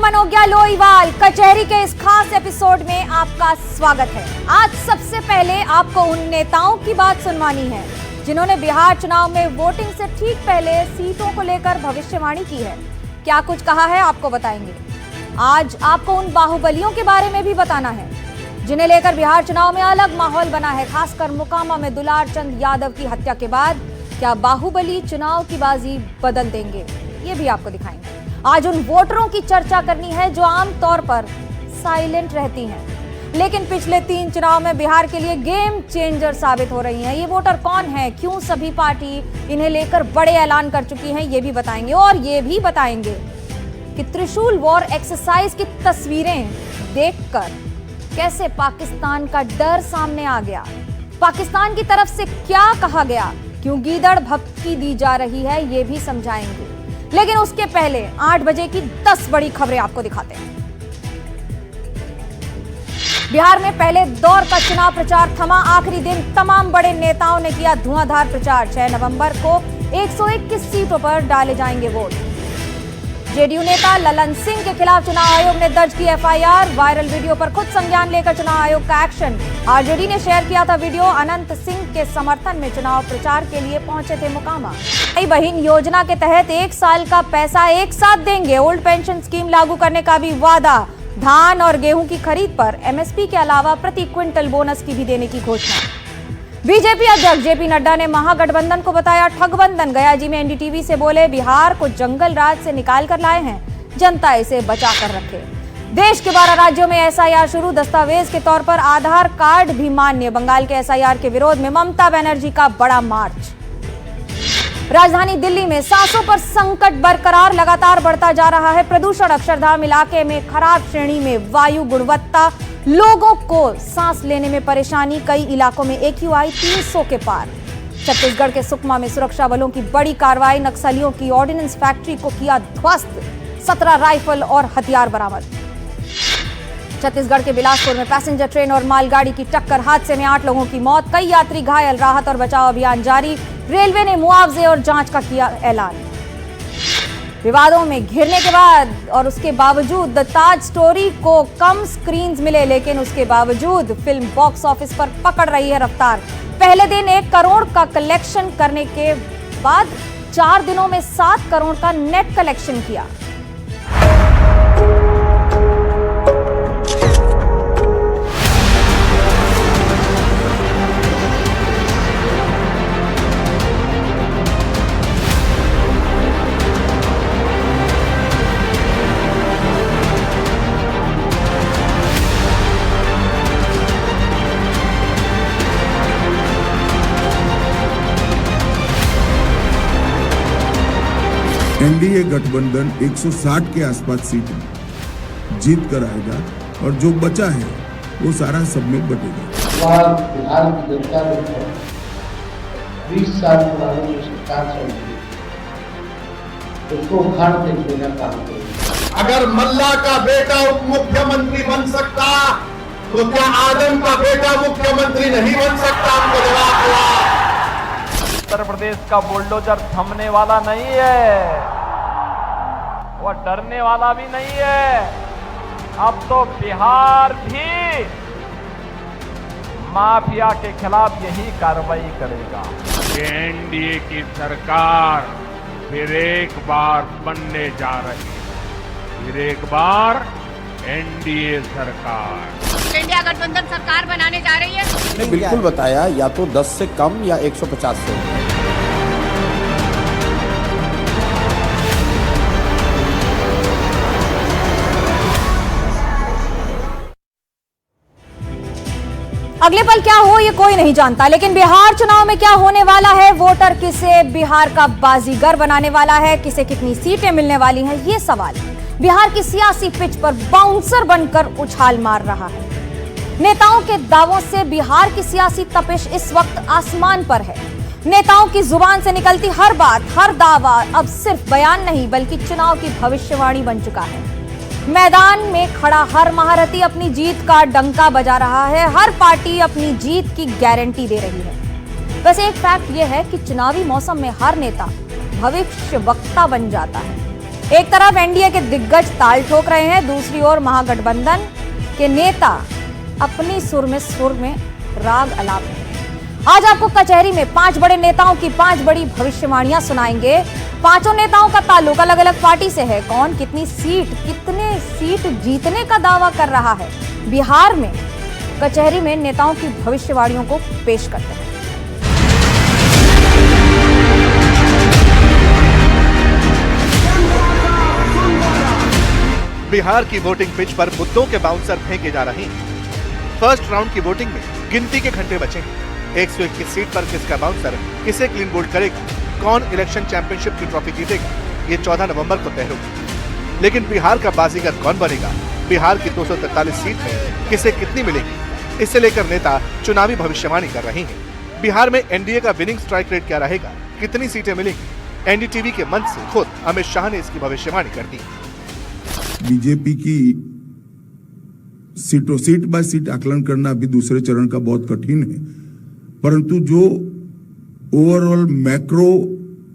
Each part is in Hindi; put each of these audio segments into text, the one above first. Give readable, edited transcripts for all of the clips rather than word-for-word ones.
मनोज्ञा लोईवाल कचहरी के इस खास एपिसोड में आपका स्वागत है। आज सबसे पहले आपको उन नेताओं की बात सुनवानी है जिन्होंने बिहार चुनाव में वोटिंग से ठीक पहले सीटों को लेकर भविष्यवाणी की है। क्या कुछ कहा है आपको बताएंगे। आज आपको उन बाहुबलियों के बारे में भी बताना है जिन्हें लेकर बिहार चुनाव में अलग माहौल बना है। खासकर मोकामा में दुलार चंद यादव की हत्या के बाद क्या बाहुबली चुनाव की बाजी बदल देंगे, ये भी आपको दिखाएंगे। आज उन वोटरों की चर्चा करनी है जो आमतौर पर साइलेंट रहती हैं, लेकिन पिछले 3 चुनाव में बिहार के लिए गेम चेंजर साबित हो रही हैं। ये वोटर कौन है, क्यों सभी पार्टी इन्हें लेकर बड़े ऐलान कर चुकी हैं, ये भी बताएंगे। और ये भी बताएंगे कि त्रिशूल वॉर एक्सरसाइज की तस्वीरें देखकर कैसे पाकिस्तान का डर सामने आ गया, पाकिस्तान की तरफ से क्या कहा गया, क्यों गीदड़ भभकी दी जा रही है, ये भी समझाएंगे। लेकिन उसके पहले 8 बजे की 10 बड़ी खबरें आपको दिखाते हैं। बिहार में पहले दौर का चुनाव प्रचार थमा। आखिरी दिन तमाम बड़े नेताओं ने किया धुआंधार प्रचार। 6 नवंबर को 121 सीटों पर डाले जाएंगे वोट। जेडीयू नेता ललन सिंह के खिलाफ चुनाव आयोग ने दर्ज की एफआईआर। वायरल वीडियो पर खुद संज्ञान लेकर चुनाव आयोग का एक्शन। आरजेडी ने शेयर किया था वीडियो। अनंत सिंह के समर्थन में चुनाव प्रचार के लिए पहुंचे थे मोकामा। भाई बहन योजना के तहत 1 साल का पैसा एक साथ देंगे। ओल्ड पेंशन स्कीम लागू करने का भी वादा। धान और गेहूं की खरीद पर एमएसपी के अलावा प्रति क्विंटल बोनस की भी देने की घोषणा। बीजेपी अध्यक्ष जेपी नड्डा ने महागठबंधन को बताया ठगबंधन। गया जी में एनडीटीवी से बोले बिहार को जंगल राज से निकाल कर लाए हैं, जनता इसे बचा कर रखे। देश के 12 राज्यों में एसआईआर शुरू। दस्तावेज के तौर पर आधार कार्ड भी मान्य। बंगाल के एसआईआर के विरोध में ममता बनर्जी का बड़ा मार्च। राजधानी दिल्ली में सांसों पर संकट बरकरार, लगातार बढ़ता जा रहा है प्रदूषण। अक्षरधाम इलाके में खराब श्रेणी में वायु गुणवत्ता, लोगों को सांस लेने में परेशानी। कई इलाकों में AQI 300 के पार। छत्तीसगढ़ के सुकमा में सुरक्षा बलों की बड़ी कार्रवाई। नक्सलियों की ऑर्डिनेंस फैक्ट्री को किया ध्वस्त। 17 राइफल और हथियार बरामद। छत्तीसगढ़ के बिलासपुर में पैसेंजर ट्रेन और मालगाड़ी की टक्कर। हादसे में 8 लोगों की मौत, कई यात्री घायल। राहत और बचाव अभियान जारी। रेलवे ने मुआवजे और जांच का किया ऐलान। विवादों में घिरने के बाद और उसके बावजूद द ताज स्टोरी को कम स्क्रीन्स मिले, लेकिन उसके बावजूद फिल्म बॉक्स ऑफिस पर पकड़ रही है रफ्तार। पहले दिन 1 करोड़ का कलेक्शन करने के बाद 4 दिनों में 7 करोड़ का नेट कलेक्शन किया। एनडीए गठबंधन 160 के आसपास सीटें जीत कर आएगा और जो बचा है वो सारा सब में बटेगा। बिहार की जनता ने 20 साल पुरानी जो सरकार चल रही है उसको उखाड़ फेंकने का काम करेगा। अगर मल्ला का बेटा उप मुख्यमंत्री बन सकता तो क्या आदम का बेटा मुख्यमंत्री नहीं बन सकता? हमको जवाब हुआ। उत्तर प्रदेश का बुलडोजर थमने वाला नहीं है, वह डरने वाला भी नहीं है। अब तो बिहार भी माफिया के खिलाफ यही कार्रवाई करेगा। एनडीए की सरकार फिर एक बार बनने जा रही है, फिर एक बार एनडीए सरकार। इंडिया गठबंधन सरकार बनाने जा रही है। बिल्कुल बताया, या तो 10 से कम या 150 से। अगले पल क्या हो ये कोई नहीं जानता, लेकिन बिहार चुनाव में क्या होने वाला है, वोटर किसे बिहार का बाजीगर बनाने वाला है, किसे कितनी सीटें मिलने वाली हैं, ये सवाल बिहार की सियासी पिच पर बाउंसर बनकर उछाल मार रहा है। नेताओं के दावों से बिहार की सियासी तपिश इस वक्त आसमान पर है। नेताओं की जुबान से निकलती हर बात, हर दावा अब सिर्फ बयान नहीं बल्कि चुनाव की भविष्यवाणी बन चुका है। मैदान में खड़ा हर महारथी अपनी जीत का डंका बजा रहा है, हर पार्टी अपनी जीत की गारंटी दे रही है। वैसे एक फैक्ट यह है कि चुनावी मौसम में हर नेता भविष्य वक्ता बन जाता है। एक तरफ एनडीए के दिग्गज ताल ठोक रहे हैं, दूसरी ओर महागठबंधन के नेता अपनी सुर में राग अलाप रहे हैं। आज आपको कचहरी में 5 बड़े नेताओं की 5 बड़ी भविष्यवाणियां सुनाएंगे। पांचों नेताओं का ताल्लुक अलग अलग पार्टी से है। कौन कितने सीट जीतने का दावा कर रहा है, बिहार में कचहरी में नेताओं की भविष्यवाणियों को पेश करते हैं। बिहार की वोटिंग पिच पर मुद्दों के बाउंसर फेंके जा रहे हैं। फर्स्ट राउंड की वोटिंग में गिनती के घंटे बचे हैं। 121 सीट पर किसका बाउंसर किसे क्लीन बोल्ड करेगा, कौन इलेक्शन चैंपियनशिप की ट्रॉफी जीतेगा, ये 14 नवंबर को तय होगी। लेकिन बिहार का बाजीगर कौन बनेगा, बिहार की 243 सीट में किसे कितनी मिलेगी, इसे लेकर नेता चुनावी भविष्यवाणी कर रहे हैं। बिहार में एनडीए का विनिंग स्ट्राइक रेट क्या रहेगा, कितनी सीटें मिलेंगी, एनडीटीवी के मंच से खुद अमित शाह ने इसकी भविष्यवाणी कर दी। बीजेपी की सीट बाय सीट आकलन करना अभी दूसरे चरण का बहुत कठिन है, परंतु जो ओवरऑल मैक्रो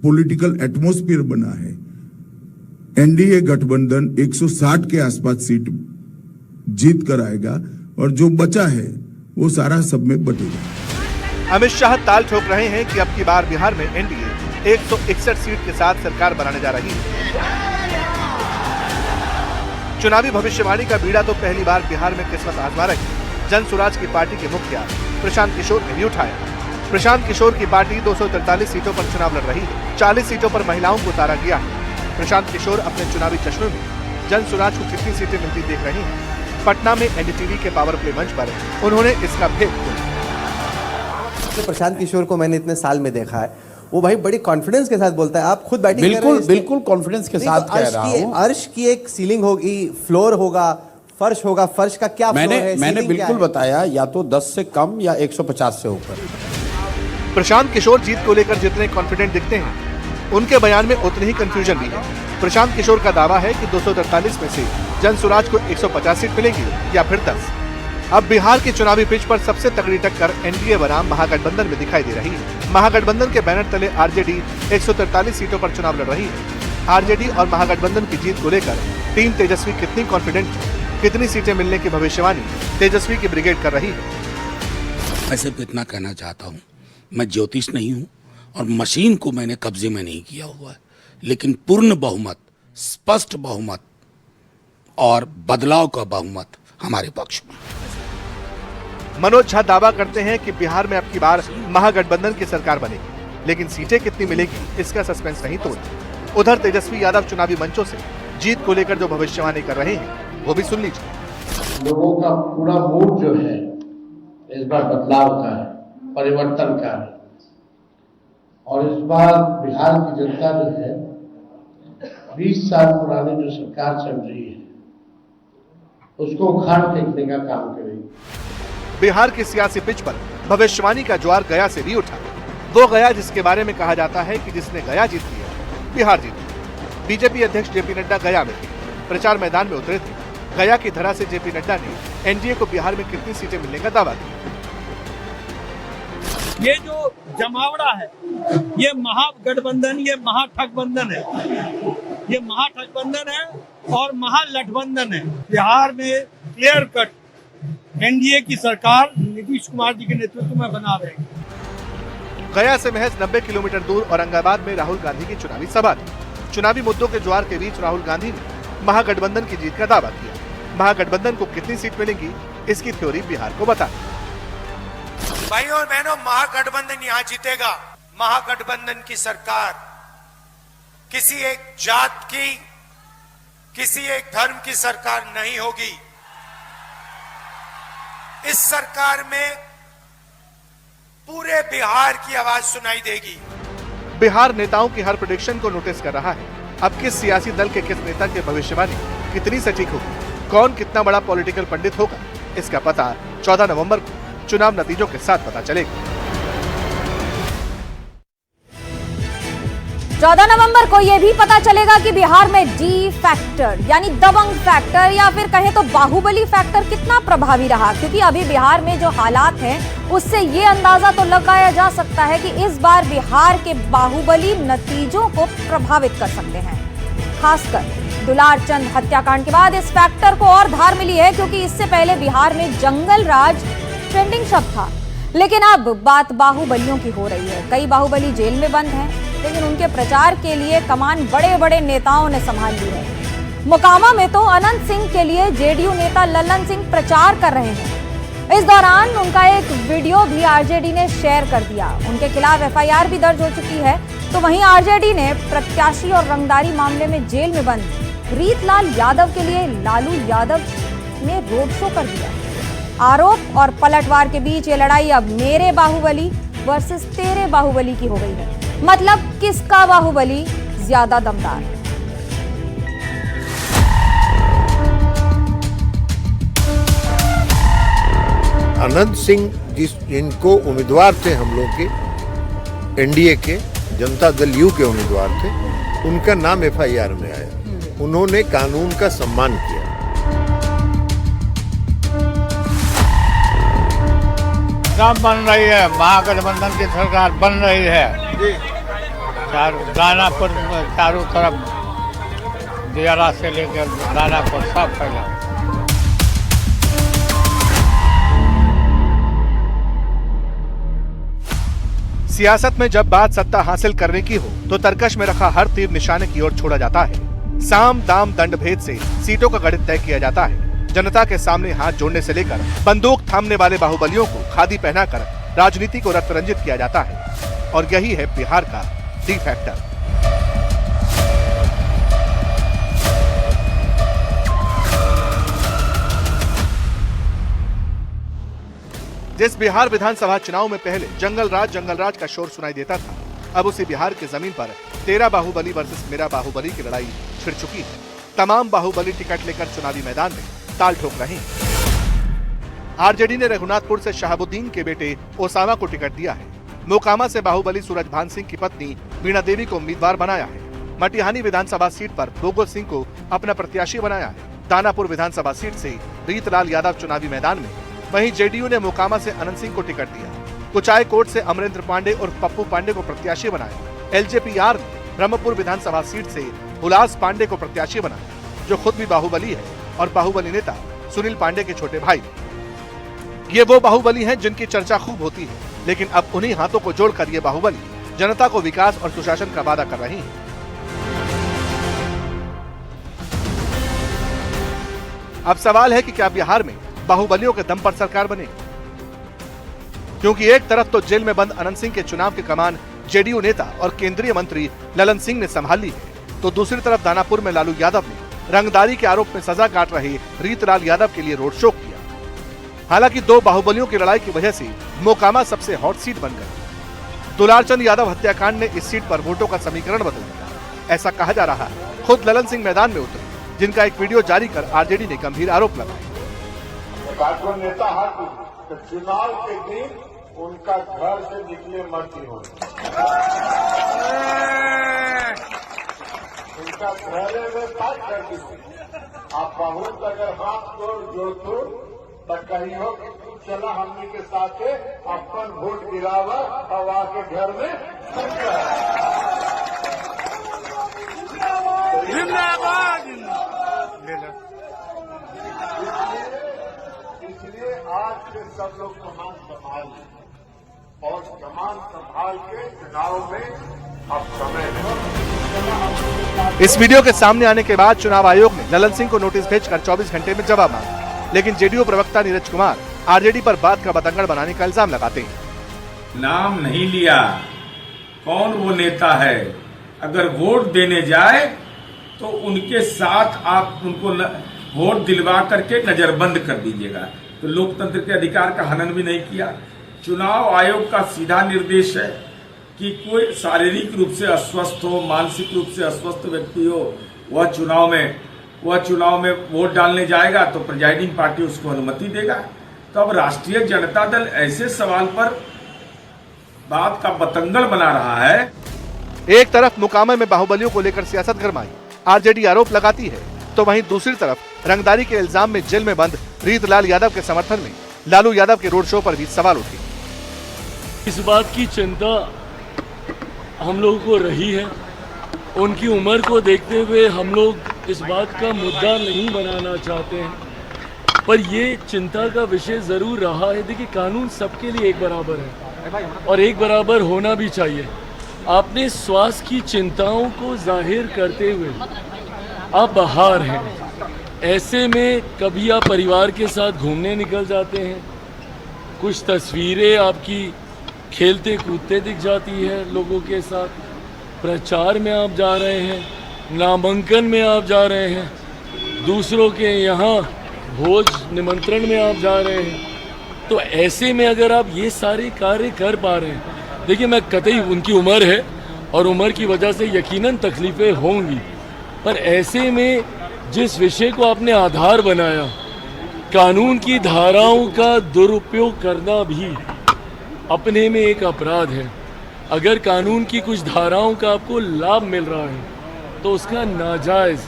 पॉलिटिकल एटमॉस्फेयर बना है, एनडीए गठबंधन 160 के आसपास सीट जीत कर आएगा और जो बचा है वो सारा सब में बटेगा। अमित शाह ताल ठोक रहे हैं कि अब की बार बिहार में एनडीए 161 सीट के साथ सरकार बनाने जा रही है। चुनावी भविष्यवाणी का बीड़ा तो पहली बार बिहार में किस्मत आजमा रही जन स्वराज की पार्टी के मुखिया प्रशांत किशोर ने भी उठाया। प्रशांत किशोर की पार्टी 243 सीटों पर चुनाव लड़ रही है। 40 सीटों पर महिलाओं को उतारा गया है। प्रशांत किशोर अपने चुनावी जश्नों में जन स्वराज को कितनी सीटें मिलती देख रही हैं। पटना में एनडीटीवी के पावर प्ले मंच पर उन्होंने इसका भेद खोला। प्रशांत किशोर को मैंने इतने साल में देखा है, वो भाई बड़ी कॉन्फिडेंस के साथ बोलता है। आप खुद बैटिंग कर रहे हैं, बिल्कुल कॉन्फिडेंस के साथ कह रहा हूं। अर्श की एक सीलिंग होगी, फ्लोर होगा, फर्श होगा। फर्श का क्या फ्लोर है? मैंने बिल्कुल बताया, या तो 10 से कम या 150 से ऊपर। प्रशांत किशोर जीत को लेकर जितने कॉन्फिडेंट दिखते हैं, उनके बयान में उतनी ही कंफ्यूजन भी है। प्रशांत किशोर का दावा है कि 243 में से जन स्वराज को 150 सीट मिलेगी या फिर 10। अब बिहार की चुनावी पिच पर सबसे तगड़ी टक्कर एनडीए बनाम महागठबंधन में दिखाई दे रही है। महागठबंधन के बैनर तले आरजेडी 143 सीटों पर चुनाव लड़ रही है। आरजेडी और महागठबंधन की जीत को लेकर टीम तेजस्वी कितनी कॉन्फिडेंट है, कितनी सीटें मिलने की भविष्यवाणी तेजस्वी की ब्रिगेड कर रही है। मैं सिर्फ इतना कहना चाहता हूँ, मैं ज्योतिष नहीं हूँ और मशीन को मैंने कब्जे में नहीं किया हुआ है, लेकिन पूर्ण बहुमत, स्पष्ट बहुमत और बदलाव का बहुमत हमारे पक्ष में। मनोज झा दावा करते हैं कि बिहार में अब की बार महागठबंधन की सरकार बनेगी, लेकिन सीटें कितनी मिलेगी इसका सस्पेंस नहीं तोड़ते। उधर तेजस्वी यादव चुनावी मंचों से जीत को लेकर जो भविष्यवाणी कर रहे हैं वो भी सुन लीजिए। लोगों का पूरा मूड जो है इस बार बदलाव का है, परिवर्तन का है, और इस बार बिहार की जनता जो है 20 साल पुरानी जो सरकार चल रही है उसको उखाड़ फेंकने का काम करेगी। बिहार की सियासी पिच पर भविष्यवाणी का ज्वार गया से भी उठा। वो गया जिसके बारे में कहा जाता है कि जिसने गया जीत लिया, बिहार जीत लिया। बीजेपी अध्यक्ष जेपी नड्डा गया में थे, प्रचार मैदान में उतरे थे। गया की धरा से जेपी नड्डा ने एनडीए को बिहार में कितनी सीटें मिलने का दावा किया। ये जो जमावड़ा है, ये महागठबंधन, ये महाठगबंधन है, ये महाठगबंधन है और महालठबंधन है। बिहार में क्लियर कट एनडीए की सरकार नीतीश कुमार जी के नेतृत्व में बना रहे हैं। गया से महज 90 किलोमीटर दूर औरंगाबाद में राहुल गांधी की चुनावी सभा थी। चुनावी मुद्दों के ज्वार के बीच राहुल गांधी ने महागठबंधन की जीत का दावा किया। महागठबंधन को कितनी सीट मिलेंगी इसकी थ्योरी बिहार को बता। भाइयों और बहनों, महागठबंधन यहाँ जीतेगा। महागठबंधन की सरकार किसी एक जात की, किसी एक धर्म की सरकार नहीं होगी। इस सरकार में पूरे बिहार की आवाज सुनाई देगी। बिहार नेताओं की हर प्रेडिक्शन को नोटिस कर रहा है। अब किस सियासी दल के किस नेता की भविष्यवाणी कितनी सटीक होगी, कौन कितना बड़ा पॉलिटिकल पंडित होगा, इसका पता 14 नवंबर को चुनाव नतीजों के साथ पता चलेगा। 14 नवंबर को यह भी पता चलेगा कि बिहार में डी फैक्टर यानी दबंग फैक्टर या फिर कहें तो बाहुबली फैक्टर कितना प्रभावी रहा, क्योंकि अभी बिहार में जो हालात हैं उससे ये अंदाजा तो लगाया जा सकता है कि इस बार बिहार के बाहुबली नतीजों को प्रभावित कर सकते हैं। खासकर दुलारचंद हत्याकांड के बाद इस फैक्टर को और धार मिली है, क्योंकि इससे पहले बिहार में जंगल राज ट्रेंडिंग शब्द था, लेकिन अब बात बाहुबलियों की हो रही है। कई बाहुबली जेल में बंद हैं, लेकिन उनके प्रचार के लिए कमान बड़े बड़े नेताओं ने संभाल ली है। मोकामा में तो अनंत सिंह के लिए जेडीयू नेता ललन सिंह प्रचार कर रहे हैं। इस दौरान उनका एक वीडियो भी आरजेडी ने शेयर कर दिया। उनके खिलाफ एफआईआर भी दर्ज हो चुकी है। तो वहीं आरजेडी ने प्रत्याशी और रंगदारी मामले में जेल में बंद रीतलाल यादव के लिए लालू यादव ने रोड शो कर दिया। आरोप और पलटवार के बीच ये लड़ाई अब मेरे बाहुबली वर्सेस तेरे बाहुबली की हो गई है। मतलब किसका बाहुबली ज्यादा दमदार है। अनंत सिंह जिनको उम्मीदवार थे हम लोग के एनडीए के जनता दल यू के उम्मीदवार थे, उनका नाम एफआईआर में आया। उन्होंने कानून का सम्मान किया। सब बन रही है, महागठबंधन की सरकार बन रही है। दानापुर चारों तरफ दियारा से लेकर दानापुर सब फैला। सियासत में जब बात सत्ता हासिल करने की हो तो तरकश में रखा हर तीर निशाने की ओर छोड़ा जाता है। साम दाम दंड भेद से सीटों का गणित तय किया जाता है। जनता के सामने हाथ जोड़ने से लेकर बंदूक थामने वाले बाहुबलियों को खादी पहनाकर राजनीति को रक्त रंजित किया जाता है। और यही है बिहार का डी फैक्टर। जिस बिहार विधानसभा चुनाव में पहले जंगल राज का शोर सुनाई देता था, अब उसी बिहार की जमीन पर तेरा बाहुबली वर्सेस मेरा बाहुबली की लड़ाई छिड़ चुकी है। तमाम बाहुबली टिकट लेकर चुनावी मैदान में ताल ठोक रहे हैं। आरजेडी ने रघुनाथपुर से शहाबुद्दीन के बेटे ओसामा को टिकट दिया है। मोकामा से बाहुबली सूरजभान सिंह की पत्नी वीणा देवी को उम्मीदवार बनाया है। मटिहानी विधानसभा सीट पर बोगो सिंह को अपना प्रत्याशी बनाया है। दानापुर विधानसभा सीट से रीतलाल यादव चुनावी मैदान में। वहीं जेडीयू ने मोकामा से अनंत सिंह को टिकट दिया। कुचाई कोट से अमरेंद्र पांडे और पप्पू पांडे को प्रत्याशी बनाया। एलजेपी-आर ने ब्रह्मपुर विधानसभा सीट से हुलास पांडे को प्रत्याशी बनाया, जो खुद भी बाहुबली है और बाहुबली नेता सुनील पांडे के छोटे भाई। ये वो बाहुबली हैं जिनकी चर्चा खूब होती है, लेकिन अब उन्हीं हाथों को जोड़कर ये बाहुबली जनता को विकास और सुशासन का वादा कर रही है। अब सवाल है कि क्या बिहार में बाहुबलियों के दम पर सरकार बनेगी? क्योंकि एक तरफ तो जेल में बंद अनंत सिंह के चुनाव की कमान जेडीयू नेता और केंद्रीय मंत्री ललन सिंह ने संभाली है, तो दूसरी तरफ दानापुर में लालू यादव ने रंगदारी के आरोप में सजा काट रहे रीतलाल यादव के लिए रोड शो किया। हालांकि दो बाहुबलियों की लड़ाई की वजह से मोकामा सबसे हॉट सीट बन गई। दुलारचंद यादव हत्याकांड ने इस सीट पर वोटों का समीकरण बदल दिया, ऐसा कहा जा रहा है। खुद ललन सिंह मैदान में उतरे, जिनका एक वीडियो जारी कर आरजेडी ने गंभीर आरोप लगाए। नेता चुनाव के दिन उनका घर से निकले मरती हो, उनका घरे में बात करती हो। आप बहुत अगर हाथ जोड़ तो कही हो कि तू चला हमने के साथ अपन वोट गिरावा और आके घर में इसलिए आज से सब लोग कमान संभाल लें और कमान संभाल के चुनाव में अब समय है। इस वीडियो के सामने आने के बाद चुनाव आयोग ने ललन सिंह को नोटिस भेजकर 24 घंटे में जवाब मांगा, लेकिन जेडीयू प्रवक्ता नीरज कुमार आरजेडी पर बात का बतंगड़ बनाने का इल्जाम लगाते हैं। नाम नहीं लिया, कौन वो नेता है, अगर वोट देने जाए तो उनके साथ आप उनको वोट दिलवा करके नजरबंद कर दीजिएगा। तो लोकतंत्र के अधिकार का हनन भी नहीं किया। चुनाव आयोग का सीधा निर्देश है कि कोई शारीरिक रूप से अस्वस्थ हो, मानसिक रूप से अस्वस्थ व्यक्ति हो, वह चुनाव में वोट डालने जाएगा तो प्रिजाइडिंग पार्टी उसको अनुमति देगा। तो अब राष्ट्रीय जनता दल ऐसे सवाल पर बात का बतंगड़ बना रहा है। एक तरफ मोकामा में बाहुबलियों को लेकर सियासत गरमाई, आरजेडी आरोप लगाती है, तो वहीं दूसरी तरफ रंगदारी के इल्जाम में जेल में बंद रीतलाल यादव के समर्थन में लालू यादव के रोड शो पर भी सवाल उठे। इस बात की चिंता हम लोगों को रही है उनकी उम्र को देखते हुए हम लोग इस बात का मुद्दा नहीं बनाना चाहते हैं, पर ये चिंता का विषय ज़रूर रहा है। देखिए, कानून सबके लिए एक बराबर है और एक बराबर होना भी चाहिए। आपने स्वास्थ्य की चिंताओं को जाहिर करते हुए आप बाहर हैं, ऐसे में कभी आप परिवार के साथ घूमने निकल जाते हैं, कुछ तस्वीरें आपकी खेलते कूदते दिख जाती है लोगों के साथ, प्रचार में आप जा रहे हैं, नामांकन में आप जा रहे हैं, दूसरों के यहाँ भोज निमंत्रण में आप जा रहे हैं। तो ऐसे में अगर आप ये सारे कार्य कर पा रहे हैं, देखिए मैं कतई, उनकी उम्र है और उम्र की वजह से यकीनन तकलीफ़ें होंगी, पर ऐसे में जिस विषय को आपने आधार बनाया, कानून की धाराओं का दुरुपयोग करना भी अपने में एक अपराध है। अगर कानून की कुछ धाराओं का आपको लाभ मिल रहा है तो उसका नाजायज़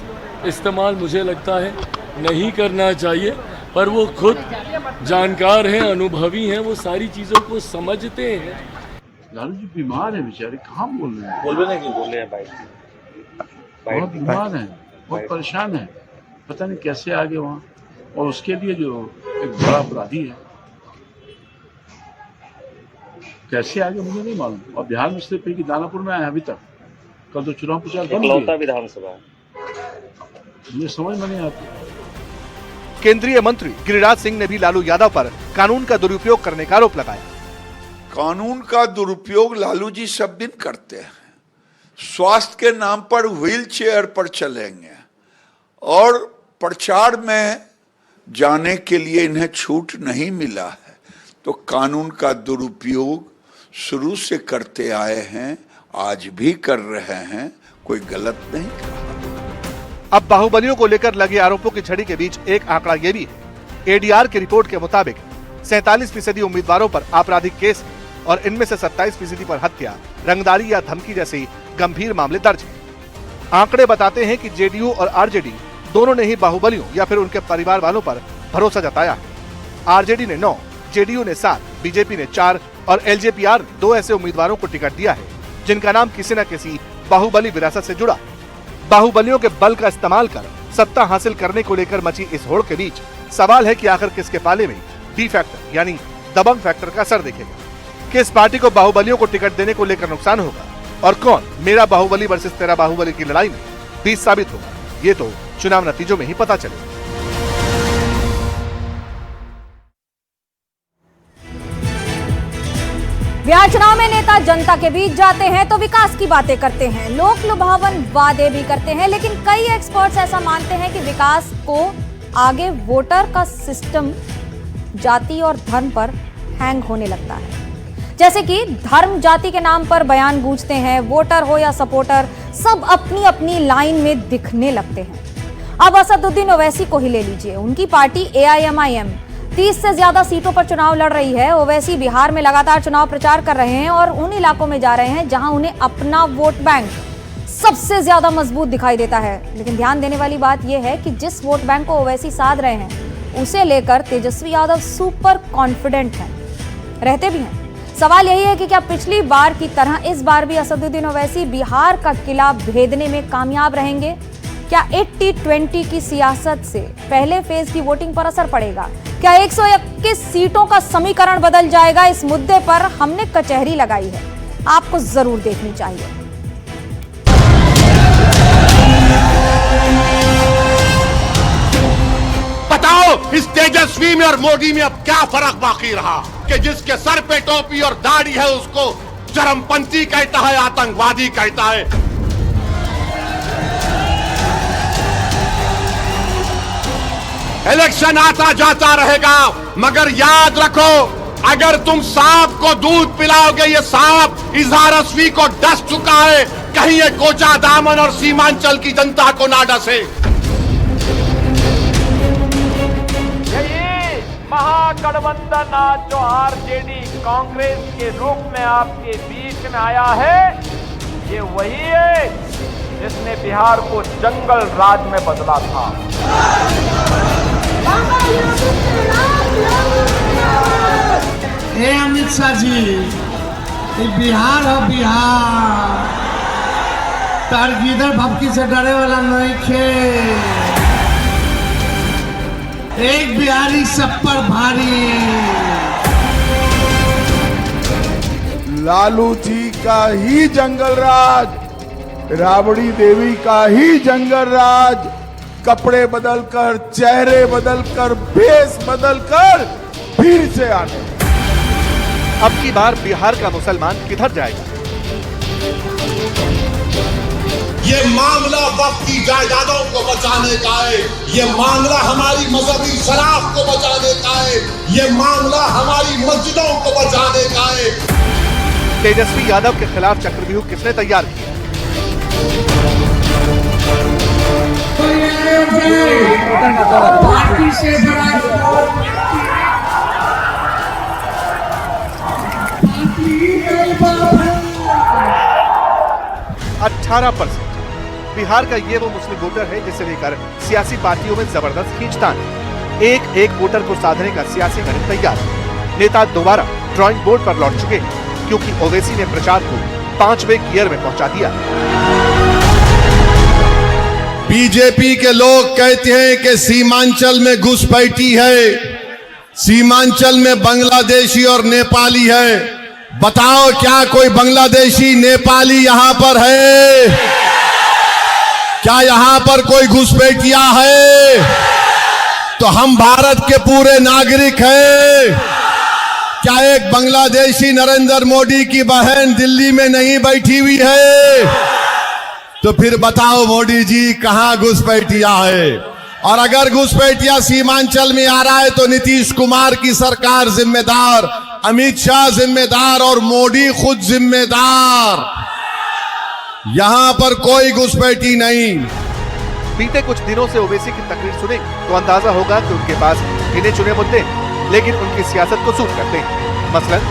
इस्तेमाल मुझे लगता है नहीं करना चाहिए, पर वो खुद जानकार हैं, अनुभवी हैं, वो सारी चीज़ों को समझते हैं। लालू जी बीमार है बेचारे, कहाँ बोल रहे हैं? बोल रहे हैं भाई, बहुत बीमार है, बहुत परेशान है, पता नहीं कैसे आ गए वहाँ, और उसके लिए जो एक बड़ा अपराधी है कैसे आगे मुझे नहीं मालूम। और बिहार में सिर्फ कि दानापुर में आया अभी तक, कल तो चुनाव प्रचार बंद हो गया। विधानसभा ये समझ में नहीं आती। केंद्रीय मंत्री गिरिराज सिंह ने भी लालू यादव पर कानून का दुरुपयोग करने का आरोप लगाया। कानून का दुरुपयोग लालू जी सब दिन करते हैं। स्वास्थ्य के नाम पर व्हील चेयर पर चलेंगे और प्रचार में जाने के लिए इन्हें छूट नहीं मिला है, तो कानून का दुरुपयोग शुरू से करते आए हैं, आज भी कर रहे हैं, कोई गलत नहीं कर रहा। अब बाहुबलियों को लेकर लगे आरोपों की छड़ी के बीच एक आंकड़ा ये भी है। एडीआर की रिपोर्ट के मुताबिक 47% उम्मीदवारों पर आपराधिक केस और इनमें से 27% पर हत्या, रंगदारी या धमकी जैसे गंभीर मामले दर्ज हैं। आंकड़े बताते हैं कि जेडीयू और आरजेडी दोनों ने ही बाहुबलियों या फिर उनके परिवार वालों पर भरोसा जताया है। आरजेडी ने 9, जेडीयू ने 7, बीजेपी ने 4 और एलजेपीआर ने 2 ऐसे उम्मीदवारों को टिकट दिया है जिनका नाम किसी न किसी बाहुबली विरासत से जुड़ा। बाहुबलियों के बल का इस्तेमाल कर सत्ता हासिल करने को लेकर मची इस होड़ के बीच सवाल है कि आखिर किसके पाले में डी फैक्टर यानी दबंग फैक्टर का असर दिखेगा। किस पार्टी को बाहुबलियों को टिकट देने को लेकर नुकसान होगा और कौन मेरा बाहुबली वर्सेस तेरा बाहुबली की लड़ाई में बीच साबित होगा, ये तो चुनाव नतीजों में ही पता चलेगा। बिहार चुनाव में नेता जनता के बीच जाते हैं तो विकास की बातें करते हैं, लोक लुभावन वादे भी करते हैं, लेकिन कई एक्सपर्ट्स ऐसा मानते हैं कि विकास को आगे वोटर का सिस्टम जाति और धर्म पर हैंग होने लगता है। जैसे कि धर्म जाति के नाम पर बयान गूंजते हैं, वोटर हो या सपोर्टर सब अपनी अपनी लाइन में दिखने लगते हैं। अब असदुद्दीन ओवैसी को ही ले लीजिए, उनकी पार्टी AIMIM 30 से ज्यादा सीटों पर चुनाव लड़ रही है। ओवैसी बिहार में लगातार चुनाव प्रचार कर रहे हैं और उन इलाकों में जा रहे हैं जहां उन्हें अपना वोट बैंक सबसे ज्यादा मजबूत दिखाई देता है। लेकिन ध्यान देने वाली बात यह है कि जिस वोट बैंक को ओवैसी साध रहे हैं उसे लेकर तेजस्वी यादव सुपर कॉन्फिडेंट हैं, रहते भी हैं। सवाल यही है कि क्या पिछली बार की तरह इस बार भी असदुद्दीन ओवैसी बिहार का किला भेदने में कामयाब रहेंगे? क्या 80-20 की सियासत से पहले फेज की वोटिंग पर असर पड़ेगा? क्या 121 सीटों का समीकरण बदल जाएगा? इस मुद्दे पर हमने कचहरी लगाई है, आपको जरूर देखनी चाहिए। बताओ इस तेजस्वी में और मोदी में अब क्या फर्क बाकी रहा कि जिसके सर पे टोपी और दाढ़ी है उसको चरमपंथी कहता है, आतंकवादी कहता है। इलेक्शन आता जाता रहेगा, मगर याद रखो अगर तुम सांप को दूध पिलाओगे, ये सांप इजहार असवी को डस चुका है, कहीं ये कोचा दामन और सीमांचल की जनता को ना डसे। यही महागठबंधन आज जो आरजेडी कांग्रेस के रूप में आपके बीच में आया है, ये वही है जिसने बिहार को जंगल राज में बदला था। अमित शाह जी, बिहार हो बिहार, तार गिदड़ भपकी से डरे वाला नहीं खे। एक बिहारी सब पर भारी। लालू जी का ही जंगल राज, राबड़ी देवी का ही जंगल राज, कपड़े बदलकर, चेहरे बदलकर, भेष बदलकर फिर से आने। अब की बार बिहार का मुसलमान किधर जाएगा? ये मामला वक्त की जायदादों को बचाने का है, ये मामला हमारी मजहबी शराफ को बचाने का है, ये मामला हमारी मस्जिदों को बचाने का है। तेजस्वी यादव के खिलाफ चक्रव्यूह किसने तैयार किया? पार्टी से 18%। बिहार का ये वो मुस्लिम वोटर है जिसे लेकर सियासी पार्टियों में जबरदस्त खींचतान है। एक एक वोटर को साधने का सियासी गणित तैयार है। नेता दोबारा ड्राइंग बोर्ड पर लौट चुके हैं क्योंकि ओवैसी ने प्रचार को 5वें गियर में पहुंचा दिया। बीजेपी के लोग कहते हैं कि सीमांचल में घुसपैठी है, सीमांचल में बांग्लादेशी और नेपाली है। बताओ क्या कोई बांग्लादेशी नेपाली यहां पर है? क्या यहां पर कोई घुसपैठिया है? तो हम भारत के पूरे नागरिक हैं। क्या एक बांग्लादेशी नरेंद्र मोदी की बहन दिल्ली में नहीं बैठी हुई है? तो फिर बताओ मोदी जी कहां घुसपैठिया है? और अगर घुसपैठिया सीमांचल में आ रहा है तो नीतीश कुमार की सरकार जिम्मेदार, अमित शाह जिम्मेदार और मोदी खुद जिम्मेदार। यहां पर कोई घुसपैठी नहीं। बीते कुछ दिनों से ओवैसी की तकरीर सुनेंगे तो अंदाजा होगा कि उनके पास गिने चुने मुद्दे हैं, लेकिन उनकी सियासत को सूट करते हैं। मसलन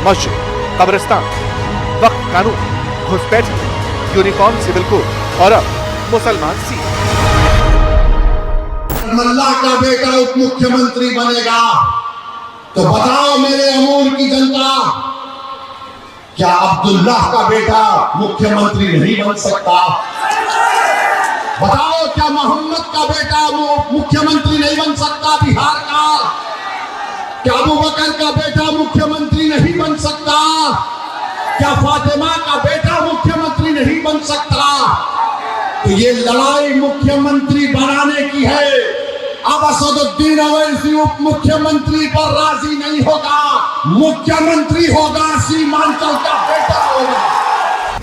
मस्जिद, कब्रिस्तान, वक्फ कानून, घुसपैठी, यूनिफॉर्म सिविल कोड और अब मुसलमान सीट। अल्लाह का बेटा उप मुख्यमंत्री बनेगा तो बताओ मेरे अमूर की जनता, क्या अब्दुल्लाह का बेटा मुख्यमंत्री नहीं बन सकता? बताओ क्या मोहम्मद का बेटा मुख्यमंत्री नहीं बन सकता बिहार का? क्या अबू बकर का बेटा मुख्यमंत्री नहीं बन सकता? क्या फातिमा का बेटा मुख्यमंत्री नहीं बन सकता? तो ये लड़ाई मुख्यमंत्री बनाने की है। अब असदुद्दीन ओवैसी उप मुख्यमंत्री पर राजी नहीं होगा, मुख्यमंत्री होगा सीमांचल का बेटा होगा।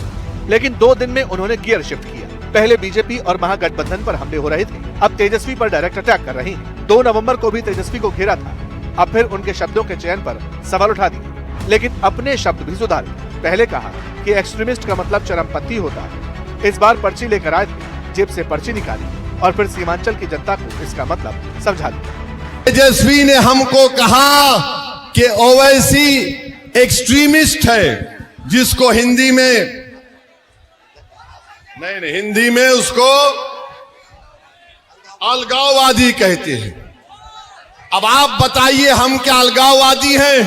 लेकिन 2 दिन में उन्होंने गियर शिफ्ट किया। पहले बीजेपी और महागठबंधन पर हमले हो रहे थे, अब तेजस्वी पर डायरेक्ट अटैक कर रही हैं। 2 नवंबर को भी तेजस्वी को घेरा था, अब फिर उनके शब्दों के चयन पर सवाल उठा दिए, लेकिन अपने शब्द भी सुधारे। पहले कहा कि एक्सट्रीमिस्ट का मतलब चरमपंथी होता है। इस बार पर्ची लेकर आए थे, जेब से पर्ची निकाली और फिर सीमांचल की जनता को इसका मतलब समझा दिया। तेजस्वी ने हमको कहा कि ओवैसी एक्सट्रीमिस्ट है, जिसको हिंदी में नहीं हिंदी में उसको अलगाववादी कहते हैं। अब आप बताइए हम क्या अलगाववादी हैं?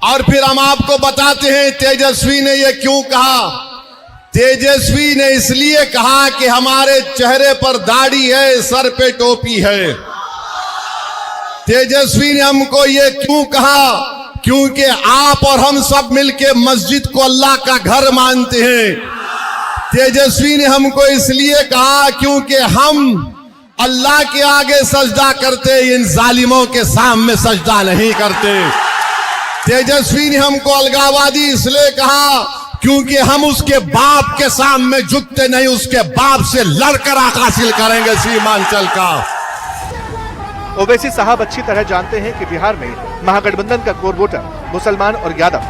और फिर हम आपको बताते हैं तेजस्वी ने ये क्यों कहा। तेजस्वी ने इसलिए कहा कि हमारे चेहरे पर दाढ़ी है, सर पे टोपी है। तेजस्वी ने हमको ये क्यों कहा? क्योंकि आप और हम सब मिलके मस्जिद को अल्लाह का घर मानते हैं। तेजस्वी ने हमको इसलिए कहा क्योंकि हम अल्लाह के आगे सजदा करते, इन जालिमों के सामने सजदा नहीं करते। तेजस्वी ने हमको अलगाववादी इसलिए कहा क्योंकि हम उसके बाप के सामने झुकते नहीं, उसके बाप से लड़कर हक हासिल करेंगे सीमांचल का। ओवैसी साहब अच्छी तरह जानते हैं कि बिहार में महागठबंधन का कोर वोटर मुसलमान और यादव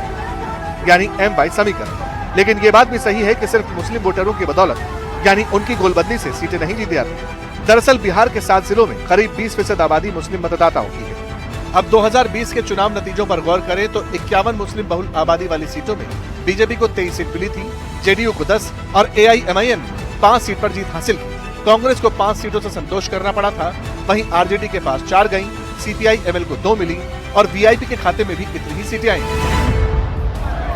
यानी एम बाई समीकरण। लेकिन ये बात भी सही है कि सिर्फ मुस्लिम वोटरों की बदौलत यानी उनकी गोलबंदी से सीटें नहीं जीती जाती। दरअसल बिहार के 7 जिलों में करीब 20% आबादी मुस्लिम मतदाताओं की है। अब 2020 के चुनाव नतीजों पर गौर करें तो 51 मुस्लिम बहुल आबादी वाली सीटों में बीजेपी को 23 सीट मिली थी, जेडीयू को 10 और एआईएमआईएम 5 सीट पर जीत हासिल की। कांग्रेस को 5 सीटों से संतोष करना पड़ा था, वहीं आरजेडी के पास 4 गईं, सीपीआई एमएल को 2 मिली और वीआईपी के खाते में भी इतनी ही सीटें आई।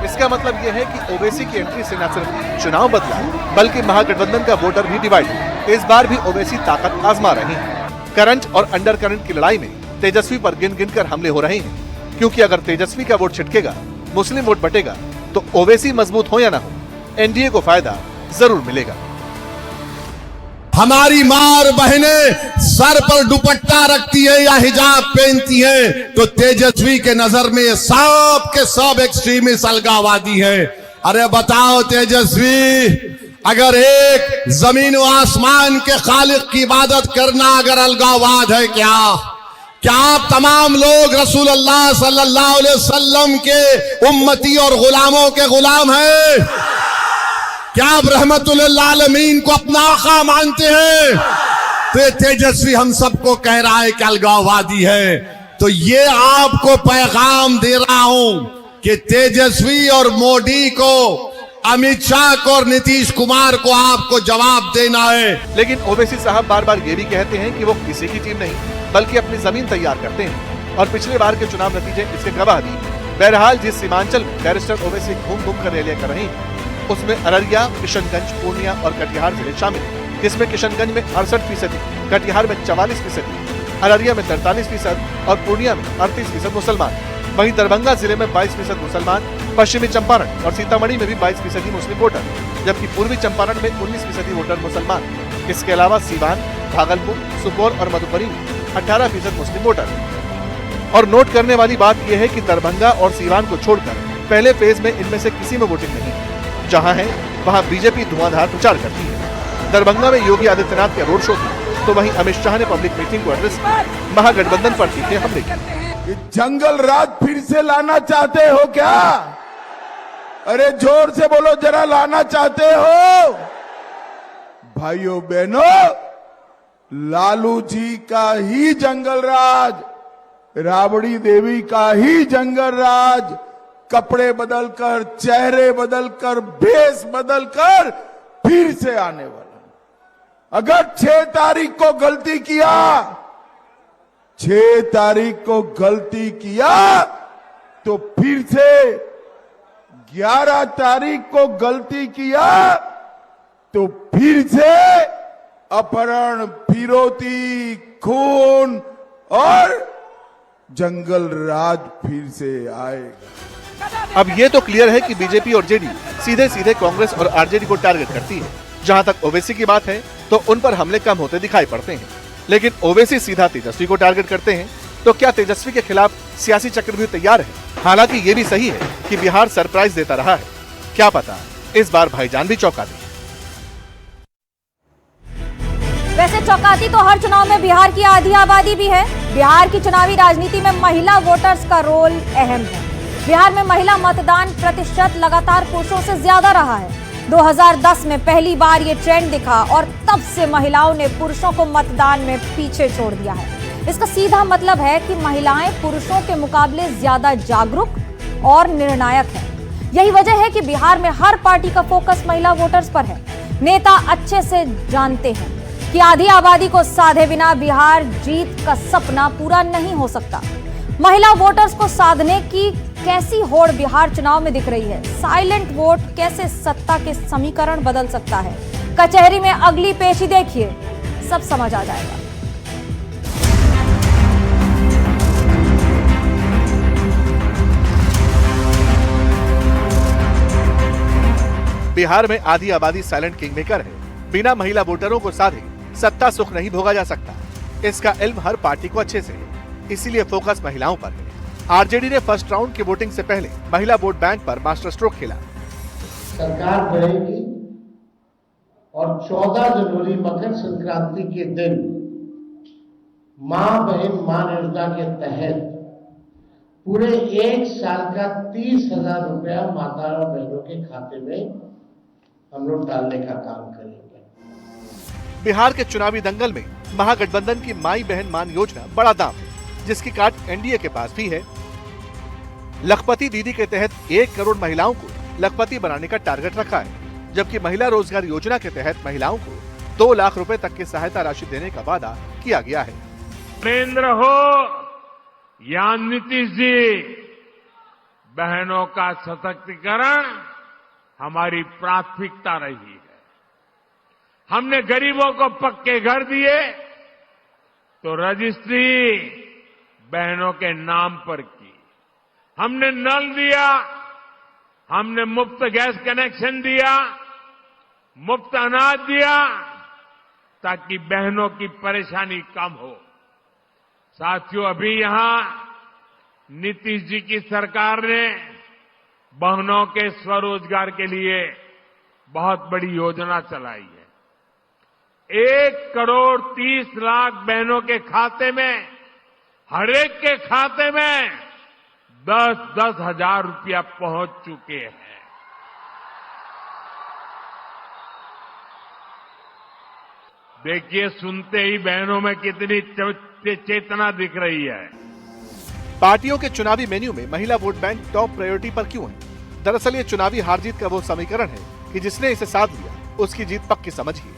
इसका मतलब यह है कि ओवैसी की एंट्री से न सिर्फ चुनाव बदला बल्कि महागठबंधन का वोटर भी डिवाइड हुआ। इस बार भी ओवैसी ताकत आजमा रहे हैं। करंट और अंडर करंट की लड़ाई में तेजस्वी पर गिन गिन कर हमले हो रहे हैं, क्योंकि अगर तेजस्वी का वोट छिटकेगा, मुस्लिम वोट बटेगा, तो ओवैसी मजबूत हो या ना हो, एनडीए को फायदा जरूर मिलेगा। हमारी मार बहनें सर पर दुपट्टा रखती है या हिजाब पहनती है तो तेजस्वी के नजर में सब के सब एक्सट्रीमिस्ट अलगाववादी है। अरे बताओ तेजस्वी, अगर एक जमीन व आसमान के खालिक की इबादत करना अगर अलगाववाद है क्या आप तमाम लोग रसूल अल्लाह सल्लल्लाहु अलैहि वसल्लम के उम्मती और गुलामों के गुलाम हैं? क्या आप रहमतुल आलमीन को अपना आका मानते हैं? तो ये तेजस्वी हम सबको कह रहा है कि अलगाववादी है। तो ये आपको पैगाम दे रहा हूं कि तेजस्वी और मोदी को, अमित शाह को और नीतीश कुमार को आपको जवाब देना है। लेकिन ओवैसी साहब बार बार ये भी कहते हैं कि वो किसी की टीम नहीं बल्कि अपनी जमीन तैयार करते हैं और पिछले बार के चुनाव नतीजे इसके गवाह भी। बहरहाल जिस सीमांचल में बैरिस्टर ओवैसी घूम घूम कर रैलियां कर रही हैं, उसमें अररिया, किशनगंज, पूर्णिया और कटिहार जिले शामिल हैं, जिसमें किशनगंज में 68%, कटिहार में 44%, अररिया में 43% और पूर्णिया में 38% मुसलमान। वहीं दरभंगा जिले में 22% मुसलमान, पश्चिमी चंपारण और सीतामढ़ी में भी 22% मुस्लिम वोटर, जबकि पूर्वी चंपारण में 19% वोटर मुसलमान। इसके अलावा सीवान, भागलपुर, सुपौल और मधुबनी में 18% मुस्लिम वोटर। और नोट करने वाली बात यह है कि दरभंगा और सीवान को छोड़कर पहले फेज में इनमें से किसी में वोटिंग नहीं। जहां है वहां बीजेपी धुआंधार प्रचार करती है। दरभंगा में योगी आदित्यनाथ का रोड शो थी, तो वहीं अमित शाह ने पब्लिक मीटिंग को एड्रेस किया। महागठबंधन पर तीखे हमले किए। जंगल राज फिर से लाना चाहते हो क्या? अरे जोर से बोलो जरा, लाना चाहते हो? भाइयों बहनों, लालू जी का ही जंगल राज, राबड़ी देवी का ही जंगल राज, कपड़े बदलकर, चेहरे बदलकर, भेष बदलकर फिर से आने वाला। अगर 6 तारीख को गलती किया, 6 तारीख को गलती किया तो फिर से 11 तारीख को गलती किया तो फिर से अपहरण, फिरौती, खून और जंगल राज फिर से आएगा। अब ये तो क्लियर है कि बीजेपी और जेडीयू सीधे सीधे कांग्रेस और आरजेडी को टारगेट करती है। जहां तक ओवैसी की बात है तो उन पर हमले कम होते दिखाई पड़ते हैं, लेकिन ओवैसी सीधा तेजस्वी को टारगेट करते हैं। तो क्या तेजस्वी के खिलाफ सियासी चक्रव्यूह तैयार है? हालांकि ये भी सही है कि बिहार सरप्राइज देता रहा है। क्या पता इस बार भाईजान भी चौंका दे। वैसे चौंकाती तो हर चुनाव में बिहार की आधी आबादी भी है। बिहार की चुनावी राजनीति में महिला वोटर्स का रोल अहम है। बिहार में महिला मतदान प्रतिशत लगातार पुरुषों से ज्यादा रहा है। 2010 में पहली बार ये ट्रेंड दिखा और तब से महिलाओं ने पुरुषों को मतदान में पीछे छोड़ दिया है। इसका सीधा मतलब है कि महिलाएं पुरुषों के मुकाबले ज्यादा जागरूक और निर्णायक हैं। यही वजह है कि बिहार में हर पार्टी का फोकस महिला वोटर्स पर है। नेता अच्छे से जानते हैं कि आधी आबादी को साधे बिना बिहार जीत का सपना पूरा नहीं हो सकता। महिला वोटर्स को साधने की कैसी होड़ बिहार चुनाव में दिख रही है। साइलेंट वोट कैसे सत्ता के समीकरण बदल सकता है। कचहरी में अगली पेशी देखिए, सब समझ आ जाएगा। बिहार में आधी आबादी साइलेंट किंग मेकर है। बिना महिला वोटरों को साधे सत्ता सुख नहीं भोगा जा सकता। इसका इल्म हर पार्टी को अच्छे से है, इसीलिए फोकस महिलाओं पर है। आरजेडी ने फर्स्ट राउंड की वोटिंग से पहले महिला वोट बैंक पर मास्टर स्ट्रोक खेला। सरकार बढ़ेगी और 14 जनवरी मकर संक्रांति के दिन मां बहन मान योजना के तहत पूरे 1 साल का 30,000 रुपया माता और बहनों के खाते में हम लोग डालने का काम करेंगे। बिहार के चुनावी दंगल में महागठबंधन की माई बहन मान योजना बड़ा दाम है, जिसकी कार्ड एनडीए के पास भी है। लखपति दीदी के तहत 1 करोड़ महिलाओं को लखपति बनाने का टारगेट रखा है, जबकि महिला रोजगार योजना के तहत महिलाओं को 2 लाख रुपए तक की सहायता राशि देने का वादा किया गया है। नरेंद्र हो या नीतीश जी, बहनों का सशक्तिकरण हमारी प्राथमिकता रही है। हमने गरीबों को पक्के घर दिए तो रजिस्ट्री बहनों के नाम पर की। हमने नल दिया, हमने मुफ्त गैस कनेक्शन दिया, मुफ्त अनाज दिया, ताकि बहनों की परेशानी कम हो। साथियों, अभी यहां नीतीश जी की सरकार ने बहनों के स्वरोजगार के लिए बहुत बड़ी योजना चलाई है। 1,30,00,000 बहनों के खाते में, हर एक के खाते में 10-10 हजार रुपया पहुंच चुके हैं। देखिए, सुनते ही बहनों में कितनी चेतना दिख रही है। पार्टियों के चुनावी मेन्यू में महिला वोट बैंक टॉप प्रायोरिटी पर क्यों है? दरअसल ये चुनावी हार जीत का वो समीकरण है कि जिसने इसे साध लिया उसकी जीत पक्की समझिए।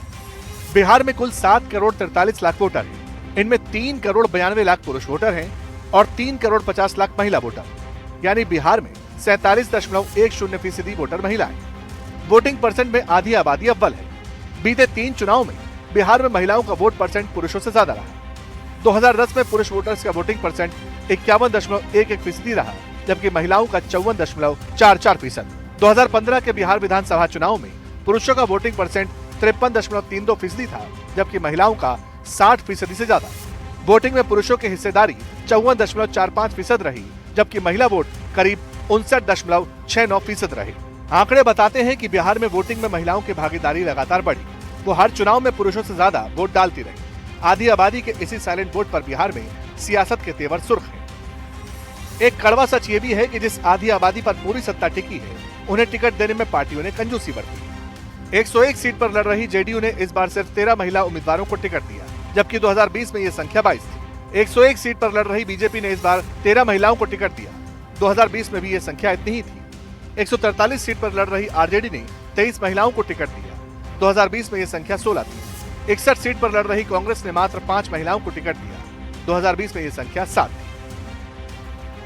बिहार में कुल 7,43,00,000 वोटर हैं। इनमें 3,92,00,000 पुरुष वोटर हैं और 3,50,00,000 महिला वोटर। यानी बिहार में 47.10% वोटर महिला है। वोटिंग परसेंट में आधी आबादी अव्वल है। बीते 3 चुनाव में बिहार में महिलाओं का वोट परसेंट पुरुषों से ज्यादा रहा। 2010 में पुरुष वोटर्स का वोटिंग परसेंट 51.11% रहा, जबकि महिलाओं का 54.44%। 2015 के बिहार विधानसभा चुनाव में पुरुषों का वोटिंग परसेंट 53.32% था, जबकि महिलाओं का 60% से ज्यादा। वोटिंग में पुरुषों की हिस्सेदारी 54.45% रही, जबकि महिला वोट करीब 59.69% रहे। आंकड़े बताते हैं कि बिहार में वोटिंग में महिलाओं की भागीदारी लगातार बढ़ी। वो हर चुनाव में पुरुषों से ज्यादा वोट डालती रही। आधी आबादी के इसी साइलेंट वोट पर बिहार में सियासत के तेवर सुर्ख हैं। एक कड़वा सच ये भी है कि जिस आधी आबादी पर पूरी सत्ता टिकी है, उन्हें टिकट देने में पार्टियों ने कंजूसी बरती। 101 सीट पर लड़ रही जेडीयू ने इस बार सिर्फ 13 महिला उम्मीदवारों को टिकट दिया, जबकि 2020 में ये संख्या 22 थी। 101 सीट पर लड़ रही बीजेपी ने इस बार 13 महिलाओं को टिकट दिया। 2020 में भी ये संख्या इतनी ही थी। 143 सीट पर लड़ रही आरजेडी ने 23 महिलाओं को टिकट दिया। 2020 में ये संख्या 16 थी। 61 सीट पर लड़ रही कांग्रेस ने मात्र 5 महिलाओं को टिकट दिया। 2020 में ये संख्या 7 थी।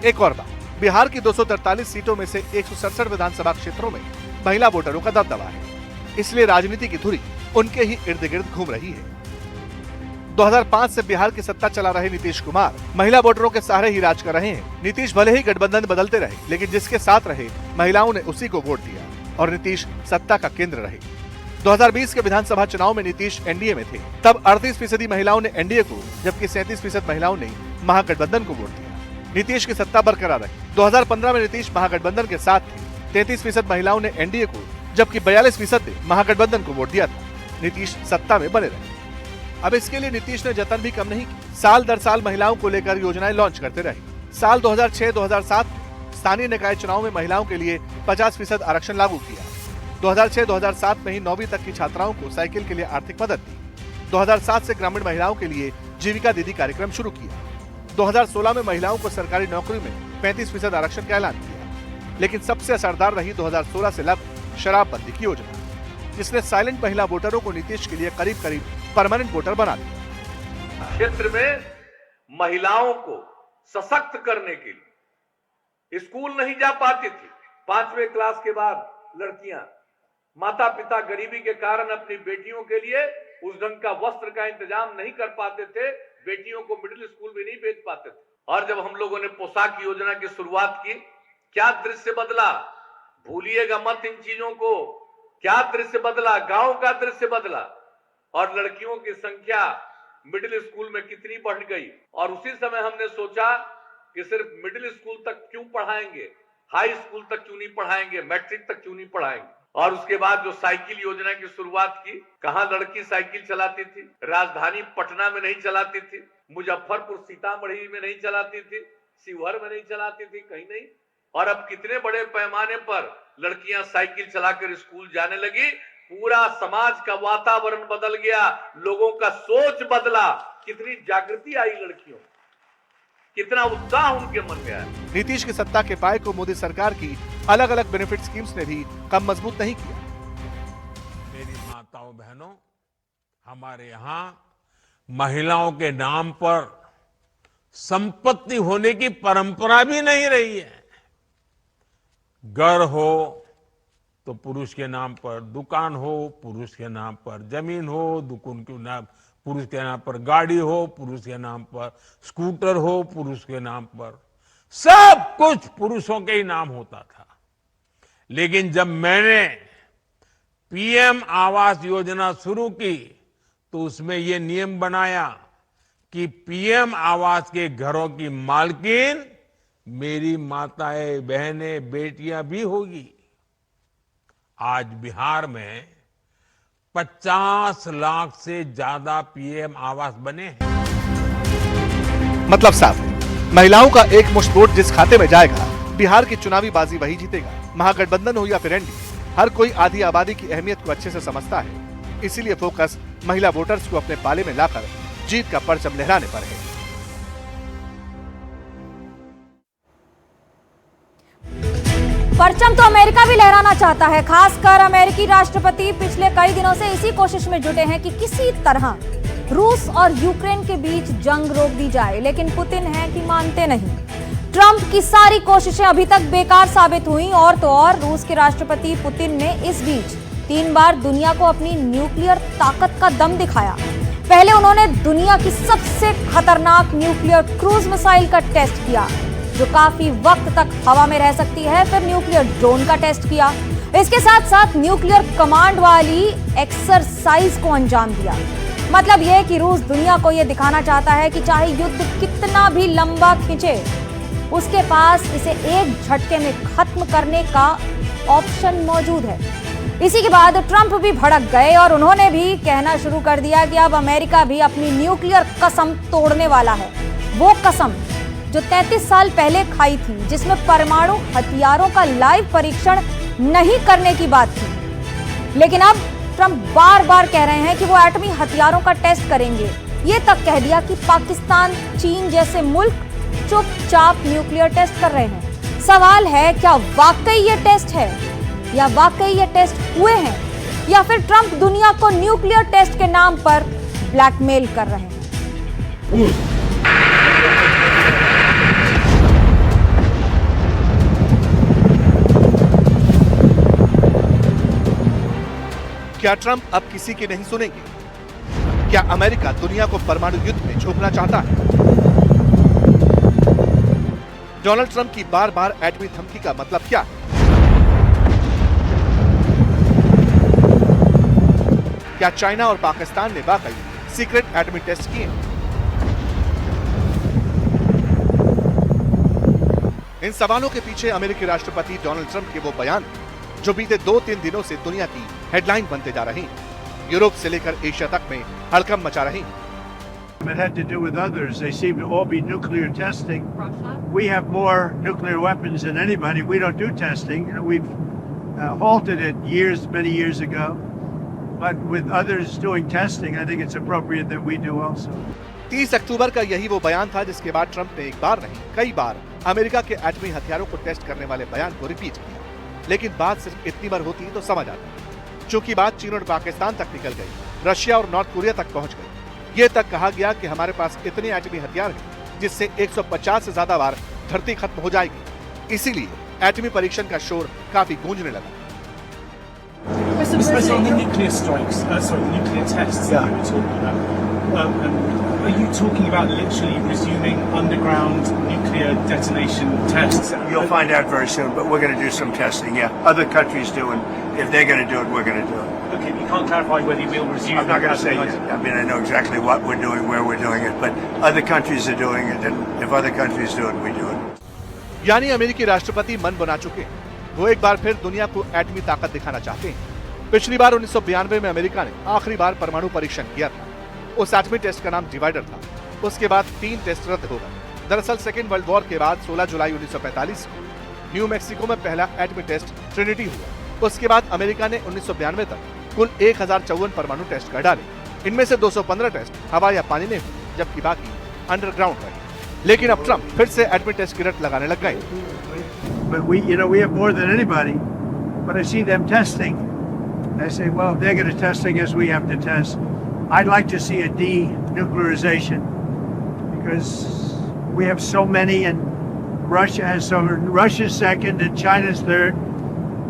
एक और बात, बिहार की 243 सीटों में से 167 विधानसभा क्षेत्रों में महिला वोटरों का दबदबा है, इसलिए राजनीति की धुरी उनके ही इर्द गिर्द घूम रही है। 2005 से बिहार की सत्ता चला रहे नीतीश कुमार महिला वोटरों के सहारे ही राज कर रहे हैं। नीतीश भले ही गठबंधन बदलते रहे, लेकिन जिसके साथ रहे महिलाओं ने उसी को वोट दिया और नीतीश सत्ता का केंद्र रहे। 2020 के विधानसभा चुनाव में नीतीश एनडीए में थे, तब 38% महिलाओं ने एनडीए को, जबकि 37% महिलाओं ने महागठबंधन को वोट दिया। नीतीश की सत्ता बरकरार रही। 2015 में नीतीश महागठबंधन के साथ थे। 33% महिलाओं ने एनडीए को, जबकि 42% ने महागठबंधन को वोट दिया था। नीतीश सत्ता में बने रहे। अब इसके लिए नीतीश ने जतन भी कम नहीं की। साल दर साल महिलाओं को लेकर योजनाएं लॉन्च करते रहे। साल 2006-2007 स्थानीय निकाय चुनाव में महिलाओं के लिए 50% आरक्षण लागू किया। 2006-2007 में ही 9वीं तक की छात्राओं को साइकिल के लिए आर्थिक मदद दी। 2007 से ग्रामीण महिलाओं के लिए जीविका दीदी कार्यक्रम शुरू किया। 2016 में महिलाओं को सरकारी नौकरी में 35% आरक्षण का ऐलान किया। लेकिन सबसे असरदार रही 2016 से लागू शराबबंदी की योजना, जिसने साइलेंट महिला वोटरों को नीतीश के लिए करीब करीब परमानेंट वोटर बना दिया। क्षेत्र में महिलाओं को सशक्त करने के लिए स्कूल नहीं जा पाती थी। 5वीं क्लास के बाद लड़कियां, माता पिता गरीबी के कारण अपनी बेटियों के लिए उस ढंग का वस्त्र का इंतजाम नहीं कर पाते थे। बेटियों को मिडिल स्कूल में नहीं भेज पाते थे। और जब हम लोगों ने पोशाक योजना की शुरुआत की, क्या दृश्य बदला, भूलिएगा मत इन चीजों को। क्या दृश्य बदला, गांव का दृश्य बदला। और लड़कियों की संख्या मिडिल स्कूल में कितनी बढ़ गई। और उसी समय हमने सोचा कि सिर्फ मिडिल स्कूल तक क्यों पढ़ाएंगे, हाई स्कूल तक क्यों नहीं पढ़ाएंगे, मैट्रिक तक क्यों नहीं पढ़ाएंगे। और उसके बाद जो साइकिल योजना की शुरुआत की, कहां लड़की साइकिल चलाती थी? राजधानी पटना में नहीं चलाती थी, मुजफ्फरपुर सीतामढ़ी में नहीं चलाती थी, शिवहर में नहीं चलाती थी, कहीं नहीं। और अब कितने बड़े पैमाने पर लड़कियां साइकिल चलाकर स्कूल जाने लगी। पूरा समाज का वातावरण बदल गया, लोगों का सोच बदला, कितनी जागृति आई लड़कियों, कितना उत्साह उनके मन में आया। नीतीश की सत्ता के पाए को मोदी सरकार की अलग अलग बेनिफिट स्कीम्स ने भी कम मजबूत नहीं किया। मेरी माताओं बहनों, हमारे यहाँ महिलाओं के नाम पर संपत्ति होने की परंपरा भी नहीं रही है। घर हो तो पुरुष के नाम पर, दुकान हो पुरुष के नाम पर, जमीन हो दुकान के नाम, पुरुष के नाम पर, गाड़ी हो पुरुष के नाम पर, स्कूटर हो पुरुष के नाम पर, सब कुछ पुरुषों के ही नाम होता था। लेकिन जब मैंने पीएम आवास योजना शुरू की तो उसमें ये नियम बनाया कि पीएम आवास के घरों की मालकिन मेरी माताएं, बहनें, बेटियां भी होगी। आज बिहार में 50 लाख से ज्यादा पीएम आवास बने हैं। मतलब साफ है, महिलाओं का एक मुश्त वोट जिस खाते में जाएगा, बिहार की चुनावी बाजी वही जीतेगा। महागठबंधन हो या फिर एनडीए, हर कोई आधी आबादी की अहमियत को अच्छे से समझता है। इसीलिए फोकस महिला वोटर्स को अपने पाले में लाकर जीत का परचम लहराने पर है। परचम तो अमेरिका भी लहराना चाहता है। खासकर अमेरिकी राष्ट्रपति पिछले कई दिनों से इसी कोशिश में जुटे हैं कि किसी तरह रूस और यूक्रेन के बीच जंग रोक दी जाए, लेकिन पुतिन हैं कि मानते नहीं। ट्रंप की सारी कोशिशें अभी तक बेकार साबित हुई और तो और रूस के राष्ट्रपति पुतिन ने इस बीच 3 बार दुनिया को अपनी न्यूक्लियर ताकत का दम दिखाया। पहले उन्होंने दुनिया की सबसे खतरनाक न्यूक्लियर क्रूज मिसाइल का टेस्ट किया जो काफी वक्त तक हवा में रह सकती है। फिर न्यूक्लियर ड्रोन का टेस्ट किया। इसके साथ साथ न्यूक्लियर कमांड वाली एक्सरसाइज को अंजाम दिया। मतलब यह कि रूस दुनिया को यह दिखाना चाहता है कि चाहे युद्ध कितना भी लंबा खींचे, उसके पास इसे एक झटके में खत्म करने का ऑप्शन मौजूद है। इसी के बाद ट्रंप भी भड़क गए और उन्होंने भी कहना शुरू कर दिया कि अब अमेरिका भी अपनी न्यूक्लियर कसम तोड़ने वाला है। वो कसम जो 33 साल पहले खाई थी, जिसमें परमाणु हथियारों का लाइव परीक्षण नहीं करने की बात थी। लेकिन अब ट्रंप बार बार कह रहे हैं कि वो एटमी हथियारों का टेस्ट करेंगे। ये तक कह दिया कि पाकिस्तान, चीन जैसे मुल्क चुपचाप न्यूक्लियर टेस्ट कर रहे हैं। सवाल है, क्या वाकई ये टेस्ट है या वाकई ये टेस्ट हुए हैं या फिर ट्रंप दुनिया को न्यूक्लियर टेस्ट के नाम पर ब्लैकमेल कर रहे हैं? क्या ट्रंप अब किसी की नहीं सुनेंगे? क्या अमेरिका दुनिया को परमाणु युद्ध में झोंकना चाहता है? डोनाल्ड ट्रंप की बार बार एटमी धमकी का मतलब क्या है? क्या चाइना और पाकिस्तान ने वाकई सीक्रेट एटमी टेस्ट किए? इन सवालों के पीछे अमेरिकी राष्ट्रपति डोनाल्ड ट्रंप के वो बयान जो बीते 2-3 दिनों से दुनिया की हेडलाइन बनते जा रही हैं। यूरोप से लेकर एशिया तक में हड़कंप मचा रही हैं। It had to do with others. They seem to all be nuclear testing. We have more nuclear weapons than anybody. We don't do testing. We've halted it many years ago. But with others doing testing, I think it's appropriate that we do also. 30 अक्टूबर का यही वो बयान था जिसके बाद ट्रंप ने एक बार नहीं कई बार अमेरिका के एटमी हथियारों को टेस्ट करने वाले बयान को रिपीट किया। लेकिन बात सिर्फ इतनी बार होती तो समझ आता। चूंकि बात चीन और पाकिस्तान तक निकल गई, रशिया और नॉर्थ कोरिया तक पहुंच गई। ये तक कहा गया कि हमारे पास इतने एटमी हथियार हैं जिससे 150 से ज्यादा बार धरती खत्म हो जाएगी। इसीलिए एटमी परीक्षण का शोर काफी गूंजने लगा। Especially on the nuclear strikes, nuclear tests that you were talking about. Are you talking about literally resuming underground nuclear detonation tests? You'll find out very soon, but we're going to do some testing, yeah. Other countries do, and if they're going to do it, we're going to do it. Okay, you can't clarify whether you will resume. I'm not going to say yet. I mean, I know exactly what we're doing, where we're doing it, but other countries are doing it, and if other countries do it, we do it. यानी अमेरिकी राष्ट्रपति मन बना चुके हैं। वो एक बार फिर दुनिया को एटमी ताकत दिखाना चाहते हैं। पिछली बार 1992 में अमेरिका ने आखिरी बार परमाणु परीक्षण किया था। उस एटमी टेस्ट का नाम डिवाइडर था। उसके बाद 3 टेस्ट रद्द हो गए। दरअसल सेकेंड वर्ल्ड वॉर के बाद 16 जुलाई 1945 को न्यू मैक्सिको में पहला एटमी टेस्ट ट्रिनिटी हुआ। उसके बाद अमेरिका ने 1992 तक कुल 1054 परमाणु टेस्ट कर डाले। इनमें से 215 टेस्ट हवा या पानी में हुए, जबकि बाकी अंडरग्राउंड रहे। लेकिन अब ट्रंप फिर से एटमी टेस्ट की रट लगाने लग गए। But we have more than anybody. But I see them testing. I say, well, if they're going to test, I guess we have to test. I'd like to see a denuclearization because we have so many, and Russia has so Russia's second and China's third,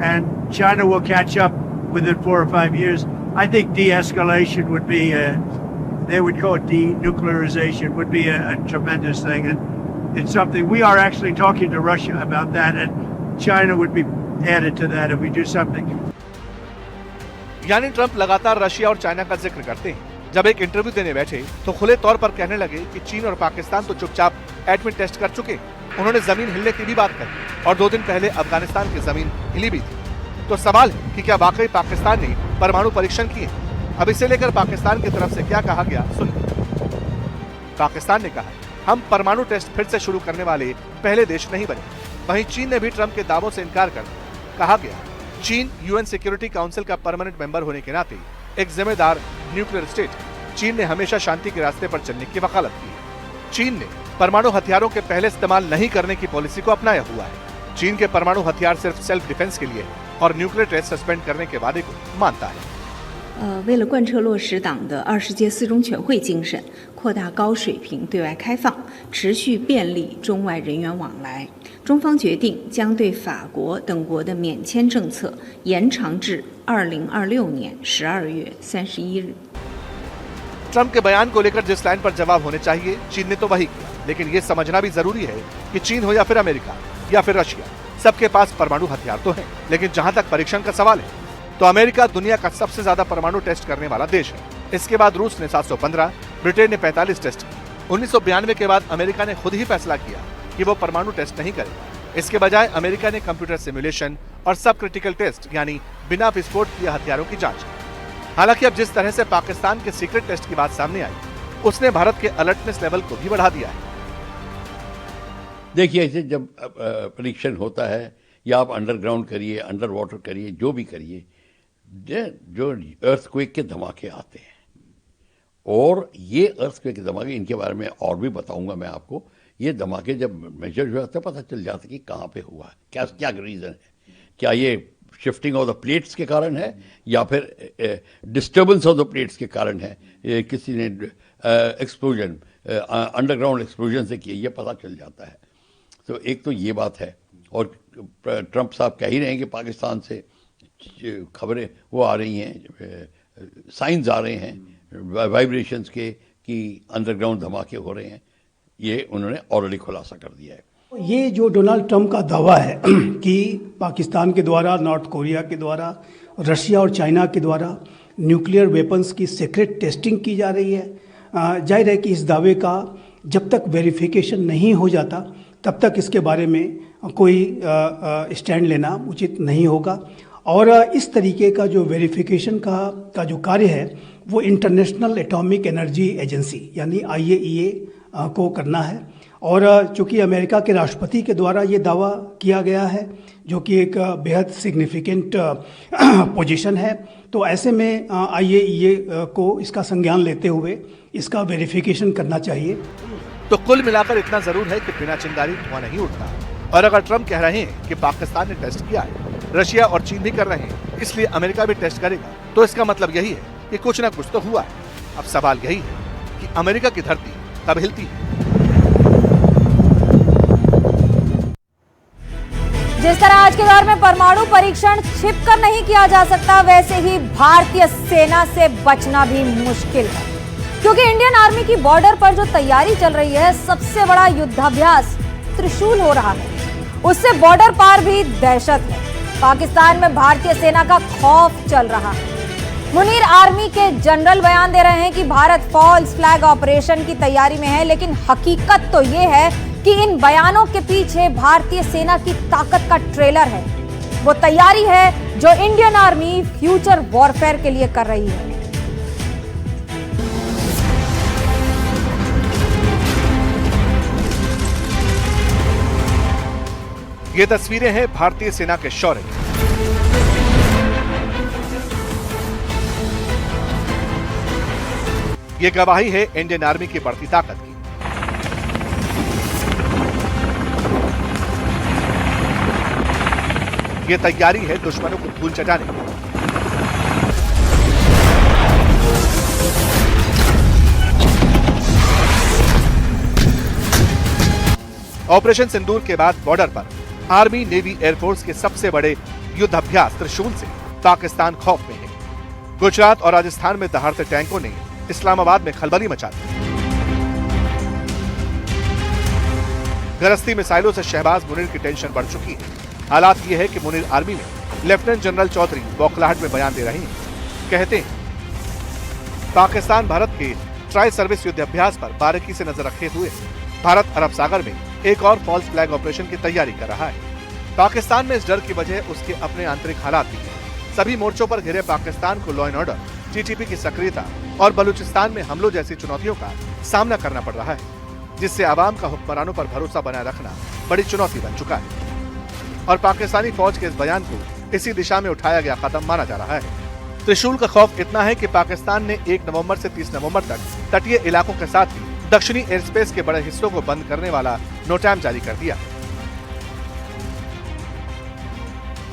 and China will catch up within 4 or 5 years. I think de-escalation would be, they would call it denuclearization, would be a tremendous thing, and it's something we are actually talking to Russia about that, and China would be added to that if we do something. यानी ट्रंप लगातार रशिया और चाइना का जिक्र करते हैं। जब एक इंटरव्यू देने बैठे तो खुले तौर पर कहने लगे कि चीन और पाकिस्तान तो चुपचाप एटमी टेस्ट कर चुके। उन्होंने जमीन हिलने की भी बात कही और 2 दिन पहले अफगानिस्तान की जमीन हिली भी थी। तो सवाल है कि क्या वाकई पाकिस्तान ने परमाणु परीक्षण किए? अब इसे लेकर पाकिस्तान की तरफ से क्या कहा गया सुनिए। पाकिस्तान ने कहा, हम परमाणु टेस्ट फिर से शुरू करने वाले पहले देश नहीं बने। वहीं चीन ने भी ट्रंप के दावों से इनकार कर कहा गया, चीन यूएन सिक्योरिटी काउंसिल का परमानेंट मेंबर होने के नाते एक जिम्मेदार न्यूक्लियर स्टेट, चीन ने हमेशा शांति के रास्ते पर चलने की वकालत की। चीन ने परमाणु हथियारों के पहले इस्तेमाल नहीं करने की पॉलिसी को अपनाया हुआ है। चीन के परमाणु हथियार सिर्फ सेल्फ डिफेंस के लिए और न्यूक्लियर टेस्ट सस्पेंड करने के वादे को मानता है। 为了贯彻落实党的20届四中全会精神，扩大高水平对外开放，持续便利中外人员往来，中方决定将对法国等国的免签政策延长至2026年12月31日。 ट्रंप के बयान को लेकर जिस लाइन पर जवाब होने चाहिए, चीन ने तो वही किया। लेकिन ये समझना भी जरूरी है कि चीन हो या फिर अमेरिका या फिर रशिया, सबके पास परमाणु हथियार तो हैं। लेकिन जहां तक परीक्षण का सवाल है, तो अमेरिका दुनिया का सबसे ज्यादा परमाणु टेस्ट करने वाला देश है। इसके बाद रूस ने 715, ब्रिटेन ने 45 टेस्ट किए। 1992 के बाद अमेरिका ने खुद ही फैसला किया कि वो परमाणु टेस्ट नहीं करेगा। इसके बजाय अमेरिका ने कंप्यूटर सिमुलेशन और सब क्रिटिकल टेस्ट यानी बिना विस्फोट किए हथियारों की जांच की। हालांकि अब जिस तरह से पाकिस्तान के सीक्रेट टेस्ट की बात सामने आई, उसने भारत के अलर्टनेस लेवल को भी बढ़ा दिया है। देखिए, ऐसे जब परीक्षण होता है या आप अंडरग्राउंड करिए, अंडर वाटर करिए, जो भी करिए, जो अर्थक्वेक के धमाके आते हैं, और ये अर्थक्वेक के धमाके, इनके बारे में और भी बताऊंगा मैं आपको। ये धमाके जब मेजर हुआ तो पता चल जाता कि कहाँ पे हुआ है, क्या क्या रीज़न है। क्या ये शिफ्टिंग ऑफ द प्लेट्स के कारण है या फिर डिस्टर्बेंस ऑफ द प्लेट्स के कारण है, किसी ने एक्सप्लोजन अंडरग्राउंड एक्सप्लोजन से किया, ये पता चल जाता है। तो एक तो ये बात है। और ट्रंप साहब कह ही रहे हैं कि पाकिस्तान से खबरें वो आ रही हैं, साइंस आ रहे हैं वाइब्रेशंस के कि अंडरग्राउंड धमाके हो रहे हैं। ये उन्होंने ऑलरेडी खुलासा कर दिया है। ये जो डोनाल्ड ट्रंप का दावा है कि पाकिस्तान के द्वारा, नॉर्थ कोरिया के द्वारा, रशिया और चाइना के द्वारा न्यूक्लियर वेपन्स की सीक्रेट टेस्टिंग की जा रही है, जाहिर है कि इस दावे का जब तक वेरिफिकेशन नहीं हो जाता तब तक इसके बारे में कोई स्टैंड लेना उचित नहीं होगा। और इस तरीके का जो वेरिफिकेशन का जो कार्य है वो इंटरनेशनल एटॉमिक एनर्जी एजेंसी यानी IAEA को करना है। और चूँकि अमेरिका के राष्ट्रपति के द्वारा ये दावा किया गया है, जो कि एक बेहद सिग्निफिकेंट पोजीशन है, तो ऐसे में IAEA को इसका संज्ञान लेते हुए इसका वेरिफिकेशन करना चाहिए। तो कुल मिलाकर इतना जरूर है कि बिना चिंगारी धुआं नहीं उठता। और अगर ट्रंप कह रहे हैं कि पाकिस्तान ने टेस्ट किया है, रशिया और चीन भी कर रहे हैं, इसलिए अमेरिका भी टेस्ट करेगा, तो इसका मतलब यही है कि कुछ ना कुछ तो हुआ है। अब सवाल यही है कि अमेरिका की धरती कब हिलती है। जिस तरह आज के दौर में परमाणु परीक्षण छिपकर नहीं किया जा सकता, वैसे ही भारतीय सेना से बचना भी मुश्किल है, क्योंकि इंडियन आर्मी की बॉर्डर पर जो तैयारी चल रही है, सबसे बड़ा युद्धाभ्यास त्रिशूल हो रहा है, उससे बॉर्डर पार भी दहशत है। पाकिस्तान में भारतीय सेना का खौफ चल रहा है। मुनीर आर्मी के जनरल बयान दे रहे हैं कि भारत फॉल्स फ्लैग ऑपरेशन की तैयारी में है, लेकिन हकीकत तो ये है कि इन बयानों के पीछे भारतीय सेना की ताकत का ट्रेलर है। वो तैयारी है जो इंडियन आर्मी फ्यूचर वॉरफेयर के लिए कर रही है। ये तस्वीरें हैं भारतीय सेना के शौर्य की। ये गवाही है इंडियन आर्मी की बढ़ती ताकत की। ये तैयारी है दुश्मनों को धूल चटाने की। ऑपरेशन सिंदूर के बाद बॉर्डर पर आर्मी, नेवी, एयरफोर्स के सबसे बड़े युद्ध अभ्यास त्रिशूल से पाकिस्तान खौफ में है। गुजरात और राजस्थान में दहाड़ते टैंकों ने इस्लामाबाद में खलबली मचा दी। गरस्ती मिसाइलों से शहबाज मुनीर की टेंशन बढ़ चुकी है। हालात ये है कि मुनीर आर्मी में लेफ्टिनेंट जनरल चौधरी बौखलाहट में बयान दे रहे हैं। कहते हैं पाकिस्तान भारत के ट्राई सर्विस युद्ध अभ्यास पर बारीकी से नजर रखे हुए भारत अरब सागर में एक और फॉल्स फ्लैग ऑपरेशन की तैयारी कर रहा है। पाकिस्तान में इस डर की वजह उसके अपने आंतरिक हालात भी है। सभी मोर्चों पर घिरे पाकिस्तान को लॉ एंड ऑर्डर, टीटीपी की सक्रियता और बलूचिस्तान में हमलों जैसी चुनौतियों का सामना करना पड़ रहा है, जिससे आवाम का हुक्मरानों पर भरोसा बनाए रखना बड़ी चुनौती बन चुका है। और पाकिस्तानी फौज के इस बयान को इसी दिशा में उठाया गया कदम माना जा रहा है। त्रिशूल का खौफ इतना है कि पाकिस्तान ने 1 नवंबर से 30 नवंबर तक तटीय इलाकों के साथ ही दक्षिणी एयर स्पेस के बड़े हिस्सों को बंद करने वाला नोटैम जारी कर दिया।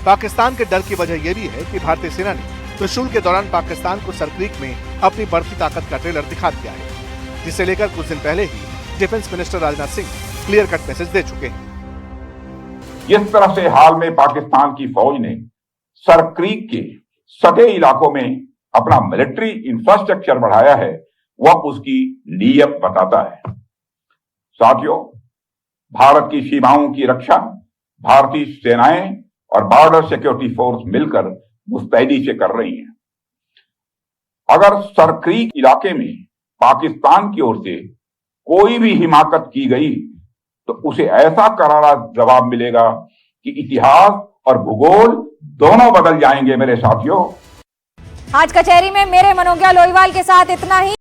पाकिस्तान के डर की वजह यह भी है कि भारतीय सेना ने त्रिशूल के दौरान पाकिस्तान को सरक्रीक में अपनी बढ़ती ताकत का ट्रेलर दिखा दिया है, जिसे लेकर कुछ दिन पहले ही defence minister Rajnath Singh clear cut message दे चुके हैं। जिस तरह से हाल में पाकिस्तान की फौज ने सरक्रीक के सटे इलाकों में अपना मिलिट्री इंफ्रास्ट्रक्चर बढ़ाया है, वह उसकी नीयत बताता है। साथियों, भारत की सीमाओं की रक्षा भारतीय सेनाएं और बॉर्डर सिक्योरिटी फोर्स मिलकर मुस्तैदी से कर रही हैं। अगर सरक्रीक इलाके में पाकिस्तान की ओर से कोई भी हिमाकत की गई तो उसे ऐसा करारा जवाब मिलेगा कि इतिहास और भूगोल दोनों बदल जाएंगे। मेरे साथियों, आज कचहरी में मेरे मनोज्ञा लोईवाल के साथ इतना ही।